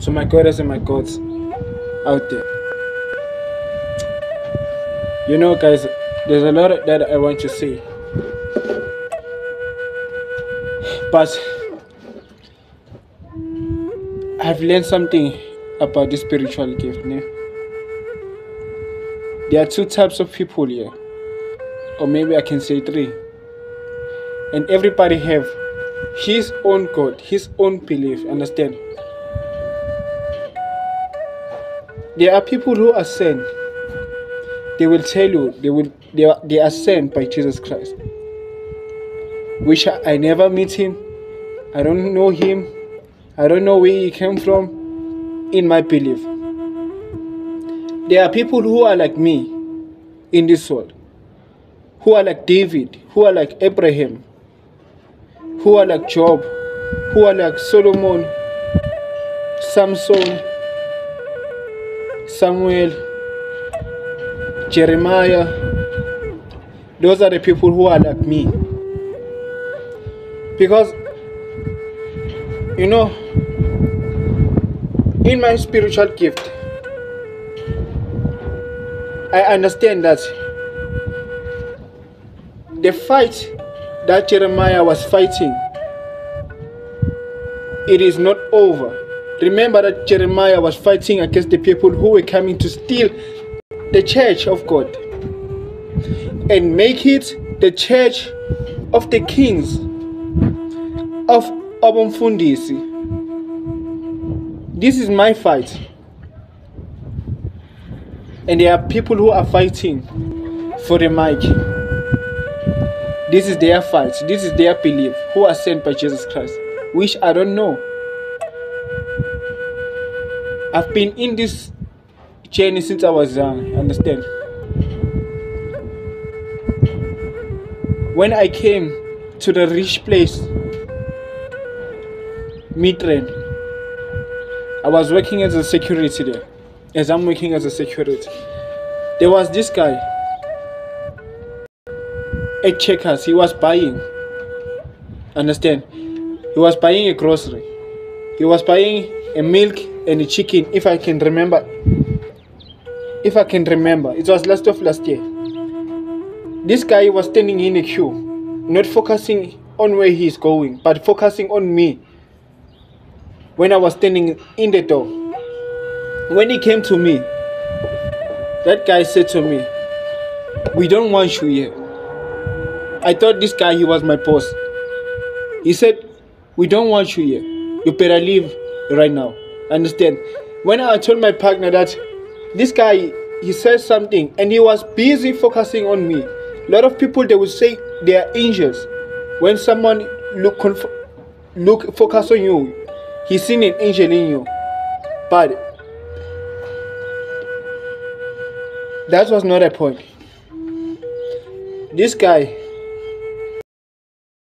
To my goddess and my gods out there. You know, guys, there's a lot that I want to say, but I've learned something about this spiritual gift. Ne? There are two types of people here, or maybe I can say three, and everybody have his own God, his own belief. Understand? There are people who are sent. They will tell you they are sent by Jesus Christ, which I never meet him. I don't know him. I don't know where he came from. In my belief, there are people who are like me in this world, who are like David, who are like Abraham, who are like Job, who are like Solomon, Samson, Samuel, Jeremiah. Those are the people who are like me. Because, you know, in my spiritual gift, I understand that the fight that Jeremiah was fighting, it is not over. Remember that Jeremiah was fighting against the people who were coming to steal the church of God and make it the church of the kings of Obumfundisi. This is my fight, and there are people who are fighting for the mic. This is their fight, this is their belief, who are sent by Jesus Christ, which I don't know. I've been in this journey since I was young, understand? When I came to the rich place, Mitren, I was working as a security there. As I'm working as a security, there was this guy at Checkers. He was buying, understand? He was buying a grocery. He was buying a milk and a chicken, if I can remember. It was last year. This guy was standing in a queue, not focusing on where he's going, but focusing on me. When I was standing in the door, when he came to me, that guy said to me, "We don't want you here." I thought this guy, he was my boss. He said, "We don't want you here. You better leave right now." Understand? When I told my partner that this guy, he said something and he was busy focusing on me. A lot of people, they would say they are angels. When someone focus on you, he's seen an angel in you. But that was not a point. This guy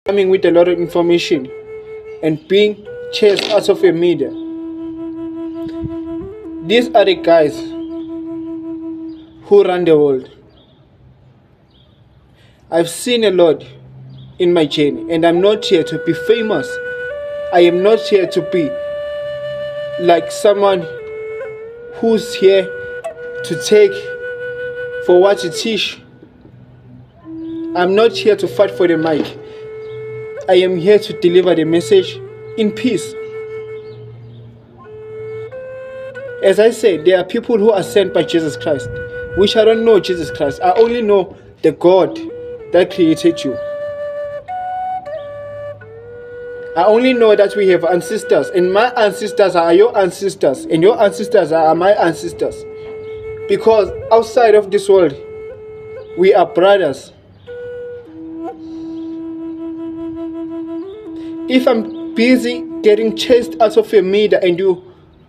coming with a lot of information and being chased out of the media. These are the guys who run the world. I've seen a lot in my journey, and I'm not here to be famous. I am not here to be like someone who's here to take for what you teach. I'm not here to fight for the mic. I am here to deliver the message in peace. As I said, there are people who are sent by Jesus Christ, which I don't know Jesus Christ. I only know the God that created you. I only know that we have ancestors, and my ancestors are your ancestors, and your ancestors are my ancestors. Because outside of this world, we are brothers. If I'm busy getting chased out of your media and you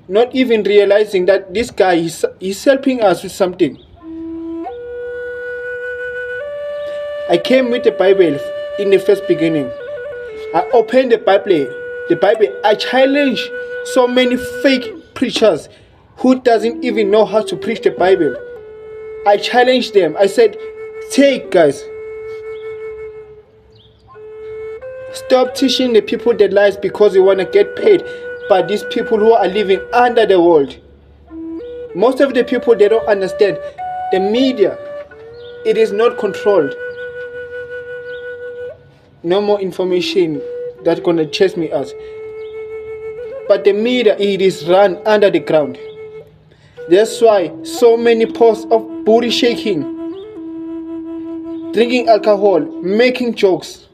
not even realizing that this guy is helping us with something. I came with the Bible in the first beginning. I opened the Bible. I challenge so many fake preachers who doesn't even know how to preach the Bible. I challenged them. I said, take guys. Stop teaching the people the lies because you want to get paid. by these people who are living under the world. Most of the people, they don't understand. The media, it is not controlled. No more information that's gonna chase me out. But the media, it is run under the ground. That's why so many posts of booty shaking, drinking alcohol, making jokes,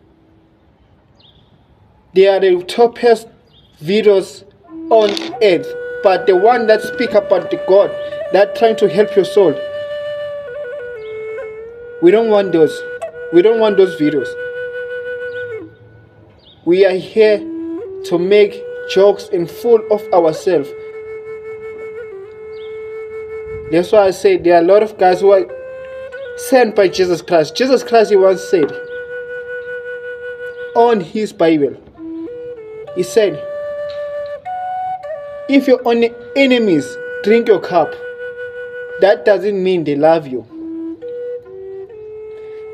they are the topest videos on earth. But the one that speak about the God, that trying to help your soul, we don't want those. We don't want those videos. We are here to make jokes and fool of ourselves. That's why I say there are a lot of guys who are sent by Jesus Christ. Jesus Christ, he once said on his Bible, he said, if your only enemies drink your cup, that doesn't mean they love you.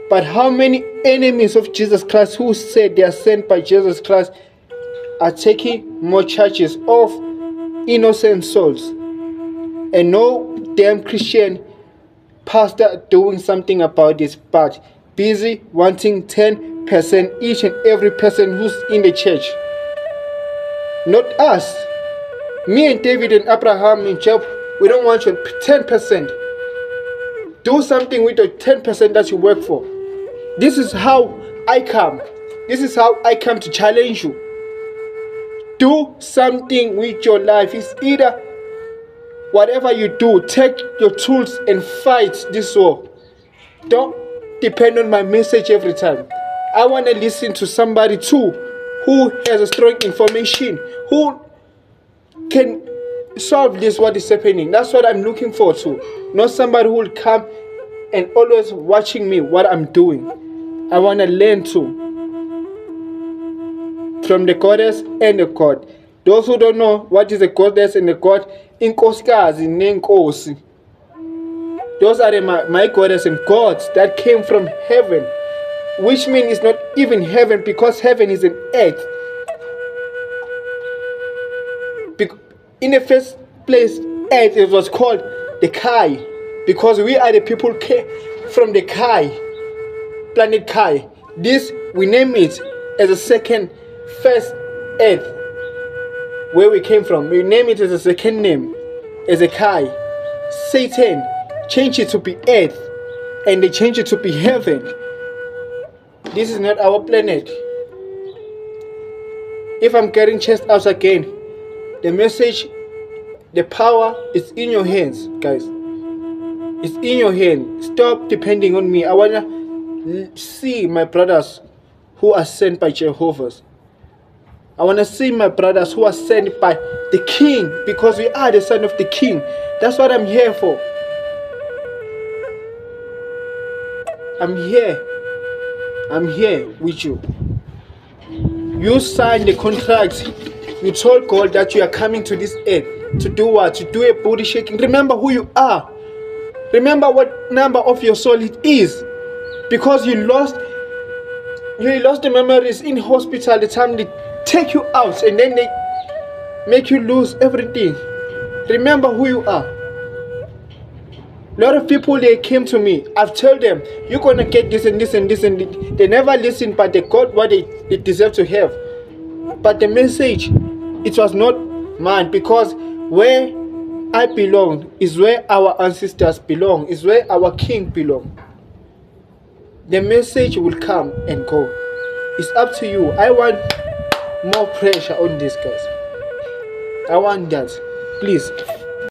But how many enemies of Jesus Christ who said they are sent by Jesus Christ are taking more charges of innocent souls, and no damn Christian pastor doing something about this, but busy wanting 10% each and every person who's in the church? Not us. Me and David and Abraham and Job, we don't want your 10%. Do something with the 10% that you work for. This is how I come. This is how I come to challenge you. Do something with your life. It's either whatever you do, take your tools and fight this war. Don't depend on my message every time. I want to listen to somebody too who has a strong information, who can solve this, what is happening. That's what I'm looking for too. Not somebody who will come and always watching me what I'm doing. I want to learn too from the goddess and the god. Those who don't know what is the goddess and the god, inkosikazi nenkosi. Those are my goddess and gods that came from heaven, which means it's not even heaven, because heaven is an earth. In the first place, earth, it was called the Kai, because we are the people came from the Kai, planet Kai. This, we name it as a first earth, where we came from. We name it as a second name, as a Kai. Satan changed it to be earth, and they changed it to be heaven. This is not our planet. If I'm getting chased out again, the message, the power is in your hands, guys. It's in your hand. Stop depending on me. I want to see my brothers who are sent by Jehovah. I want to see my brothers who are sent by the King, because we are the son of the King. That's what I'm here for. I'm here with you. You signed the contract. You told God that you are coming to this earth to do what? To do a booty shaking. Remember who you are. Remember what number of your soul it is. Because you lost the memories in hospital the time they take you out and then they make you lose everything. Remember who you are. A lot of people, they came to me. I've told them, you're going to get this and this and this, and they never listen, but they got what they deserve to have. But the message, it was not mine, because where I belong is where our ancestors belong, is where our king belong. The message will come and go. It's up to you. I want more pressure on these guys. I want that. Please.